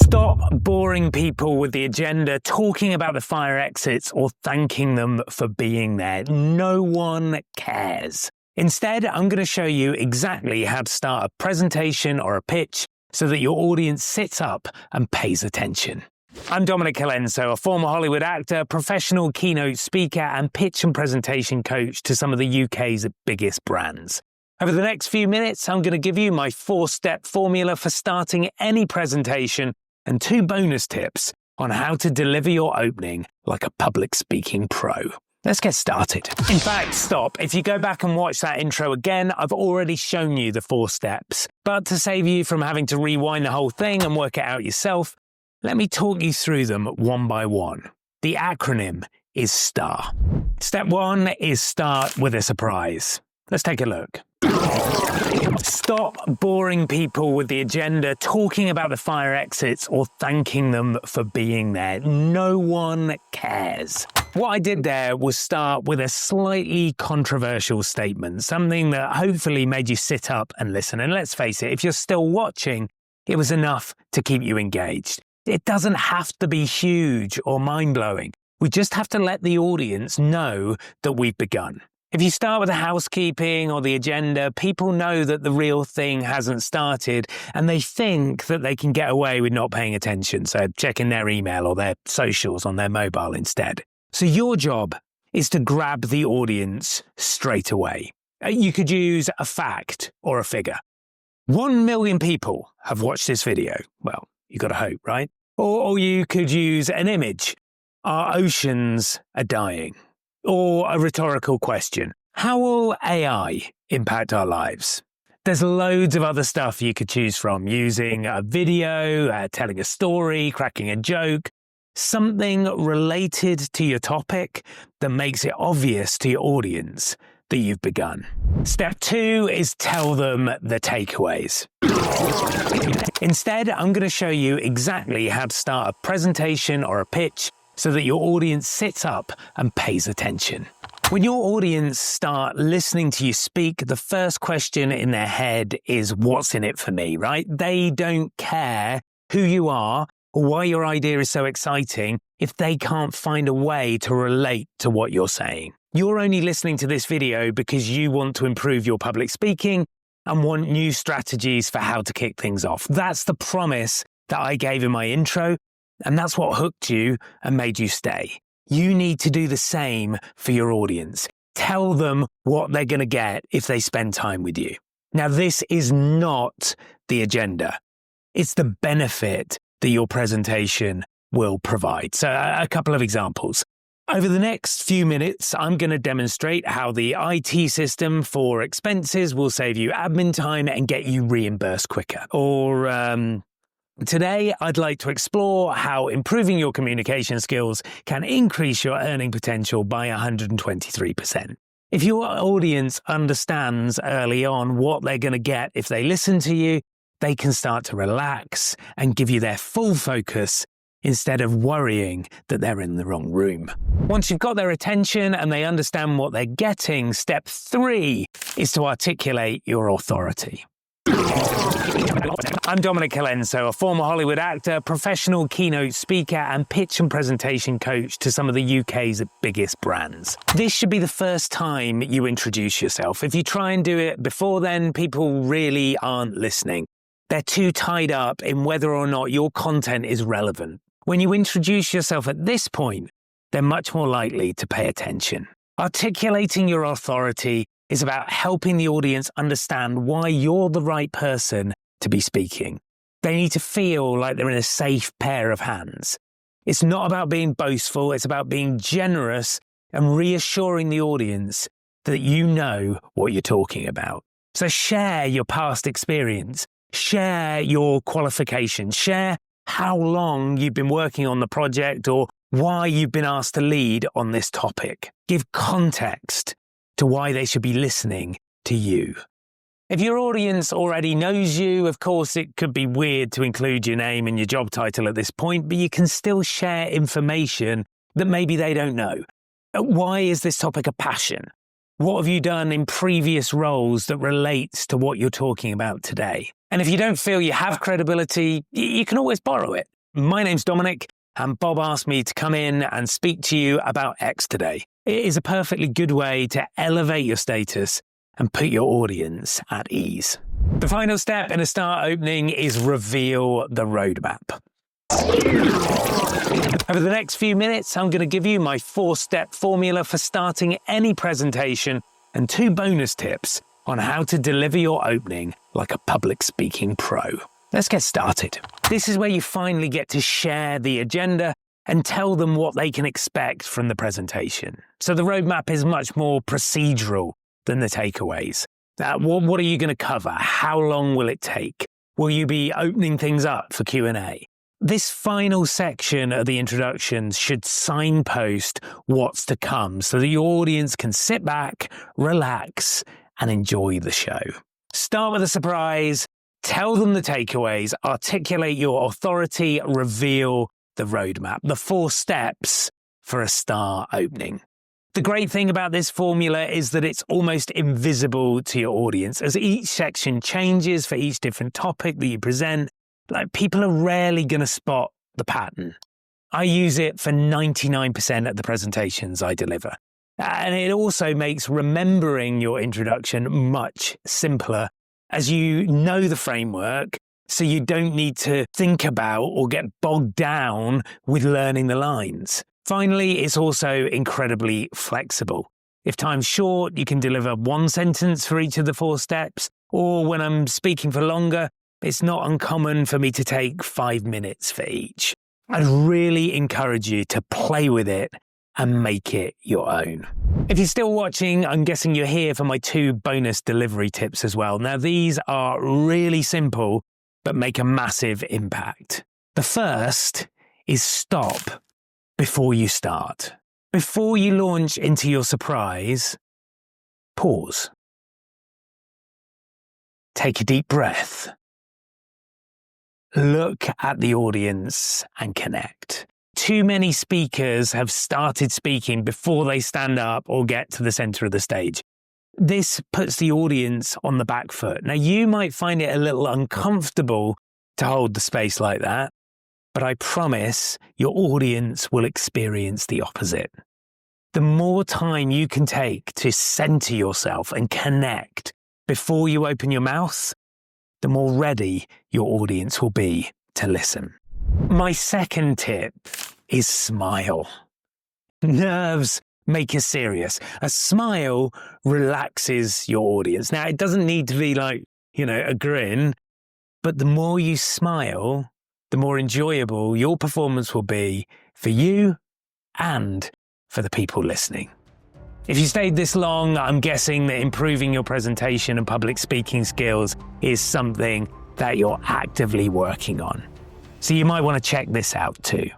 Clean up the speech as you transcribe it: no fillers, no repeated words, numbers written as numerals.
Stop boring people with the agenda, talking about the fire exits or thanking them for being there. No one cares. Instead, I'm going to show you exactly how to start a presentation or a pitch so that your audience sits up and pays attention. I'm Dominic Colenso, a former Hollywood actor, professional keynote speaker and pitch and presentation coach to some of the UK's biggest brands. Over the next few minutes, I'm going to give you my 4-step formula for starting any presentation and 2 bonus tips on how to deliver your opening like a public speaking pro. Let's get started. In fact, stop. If you go back and watch that intro again, I've already shown you the 4 steps. But to save you from having to rewind the whole thing and work it out yourself, let me talk you through them one by one. The acronym is STAR. Step 1 is start with a surprise. Let's take a look. Stop boring people with the agenda, talking about the fire exits or thanking them for being there. No one cares. What I did there was start with a slightly controversial statement, something that hopefully made you sit up and listen. And let's face it, if you're still watching, it was enough to keep you engaged. It doesn't have to be huge or mind-blowing. We just have to let the audience know that we've begun. If you start with the housekeeping or the agenda, people know that the real thing hasn't started and they think that they can get away with not paying attention, so checking their email or their socials on their mobile instead. So your job is to grab the audience straight away. You could use a fact or a figure. 1 million people have watched this video. Well, you got to hope, right? Or you could use an image. Our oceans are dying. Or a rhetorical question. How will AI impact our lives? There's loads of other stuff you could choose from, using a video, telling a story, cracking a joke, something related to your topic that makes it obvious to your audience that you've begun. Step 2 is tell them the takeaways. Instead, I'm going to show you exactly how to start a presentation or a pitch so that your audience sits up and pays attention. When your audience start listening to you speak, the first question in their head is, what's in it for me, right? They don't care who you are or why your idea is so exciting if they can't find a way to relate to what you're saying. You're only listening to this video because you want to improve your public speaking and want new strategies for how to kick things off. That's the promise that I gave in my intro. And that's what hooked you and made you stay. You need to do the same for your audience. Tell them what they're going to get if they spend time with you. Now, this is not the agenda. It's the benefit that your presentation will provide. So a couple of examples. Over the next few minutes, I'm going to demonstrate how the IT system for expenses will save you admin time and get you reimbursed quicker. Or, today, I'd like to explore how improving your communication skills can increase your earning potential by 123%. If your audience understands early on what they're going to get if they listen to you, they can start to relax and give you their full focus instead of worrying that they're in the wrong room. Once you've got their attention and they understand what they're getting, step 3 is to articulate your authority. I'm Dominic Colenso, a former Hollywood actor, professional keynote speaker and pitch and presentation coach to some of the UK's biggest brands. This should be the first time you introduce yourself. If you try and do it before then, people really aren't listening. They're too tied up in whether or not your content is relevant. When you introduce yourself at this point, they're much more likely to pay attention. Articulating your authority is about helping the audience understand why you're the right person to be speaking. They need to feel like they're in a safe pair of hands. It's not about being boastful, it's about being generous and reassuring the audience that you know what you're talking about. So share your past experience, share your qualifications, share how long you've been working on the project or why you've been asked to lead on this topic. Give context to why they should be listening to you. If your audience already knows you, of course, it could be weird to include your name and your job title at this point, but you can still share information that maybe they don't know. Why is this topic a passion? What have you done in previous roles that relates to what you're talking about today? And if you don't feel you have credibility, you can always borrow it. My name's Dominic, and Bob asked me to come in and speak to you about X today. It is a perfectly good way to elevate your status and put your audience at ease. The final step in a star opening is reveal the roadmap. Over the next few minutes, I'm going to give you my 4-step formula for starting any presentation and 2 bonus tips on how to deliver your opening like a public speaking pro. Let's get started. This is where you finally get to share the agenda and tell them what they can expect from the presentation. So the roadmap is much more procedural than the takeaways. What are you going to cover? How long will it take? Will you be opening things up for Q&A? This final section of the introductions should signpost what's to come so that your audience can sit back, relax, and enjoy the show. Start with a surprise, tell them the takeaways, articulate your authority, reveal the roadmap, the 4 steps for a star opening. The great thing about this formula is that it's almost invisible to your audience. As each section changes for each different topic that you present, people are rarely going to spot the pattern. I use it for 99% of the presentations I deliver. And it also makes remembering your introduction much simpler as you know the framework, so you don't need to think about or get bogged down with learning the lines. Finally, it's also incredibly flexible. If time's short, you can deliver 1 sentence for each of the 4 steps, or when I'm speaking for longer, it's not uncommon for me to take 5 minutes for each. I'd really encourage you to play with it and make it your own. If you're still watching, I'm guessing you're here for my 2 bonus delivery tips as well. Now, these are really simple, but make a massive impact. The first is stop before you start. Before you launch into your surprise, pause. Take a deep breath. Look at the audience and connect. Too many speakers have started speaking before they stand up or get to the center of the stage. This puts the audience on the back foot. Now, you might find it a little uncomfortable to hold the space like that, but I promise your audience will experience the opposite. The more time you can take to center yourself and connect before you open your mouth, the more ready your audience will be to listen. My second tip is smile. Nerves make us serious. A smile relaxes your audience. Now, it doesn't need to be like, a grin, but the more you smile, the more enjoyable your performance will be for you and for the people listening. If you stayed this long, I'm guessing that improving your presentation and public speaking skills is something that you're actively working on. So you might want to check this out too.